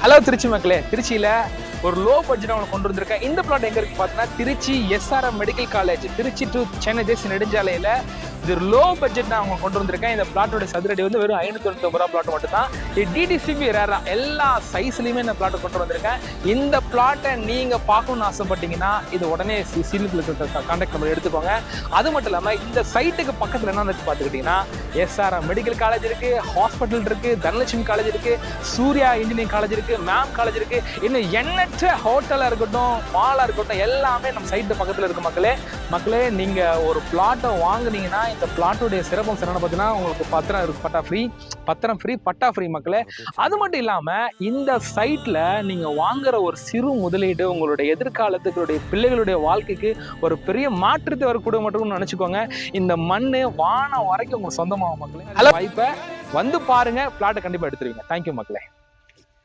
Hello Trichy மக்களே, திருச்சியில ஒரு லோ பட்ஜெட் அவங்க கொண்டு வந்திருக்கேன். இந்த பிளாட் எங்க இருக்கு பார்த்தீங்கன்னா Trichy SRM medical college, Trichy to Chennai தேசிய நெடுஞ்சாலையில இது லோ பட்ஜெட் நான் அவங்க கொண்டு வந்திருக்கேன். இந்த பிளாட்டோட சதுரடி வந்து வெறும் 599 ரூபா பிளாட் மட்டும் தான். இது டிடிசிபி ரேரா எல்லா சைஸ்லயுமே இந்த பிளாட்டை கொண்டு வந்திருக்கேன். இந்த பிளாட்டை நீங்க பார்க்கணும்னு ஆசைப்பட்டீங்கன்னா இது உடனே கான்டாக்ட் நம்பர் எடுத்துக்கோங்க. அது மட்டும் இல்லாம இந்த சைட்டுக்கு பக்கத்துல என்ன பார்த்துக்கிட்டீங்கன்னா எஸ்ஆர்எம் மெடிக்கல் காலேஜ் இருக்கு, ஹாஸ்பிட்டல் இருக்கு, தனலட்சுமி காலேஜ் இருக்கு, சூர்யா இன்ஜினியரிங் காலேஜ் இருக்கு, மேம் காலேஜ் இருக்கு, இன்னும் எண்ணற்ற ஹோட்டலா இருக்கட்டும், மாலா இருக்கட்டும், எல்லாமே நம்ம சைட்டு பக்கத்துல இருக்கு. மக்களே நீங்க ஒரு பிளாட்டை வாங்குனீங்கன்னா இந்த பிளாட்டோடைய சிறப்பம்சம் என்னன்னு பார்த்தீங்கன்னா உங்களுக்கு பத்திரம் இருக்கு, பட்டா ஃப்ரீ மக்களே. அது மட்டும் இல்லாம இந்த சைட்ல நீங்க வாங்குற ஒரு சிறு முதலீடு உங்களுடைய எதிர்காலத்துக்கு பிள்ளைகளுடைய வாழ்க்கைக்கு ஒரு பெரிய மாற்றத்தை வரக்கூடிய மட்டும் நினைச்சுக்கோங்க. இந்த மண்ணு வானம் வரைக்கும் உங்களுக்கு சொந்தமாகும் மக்களே. ஹலோ, வாய்ப்பை வந்து பாருங்க, பிளாட்டை கண்டிப்பா எடுத்துருவீங்க. தேங்க்யூ மக்களே.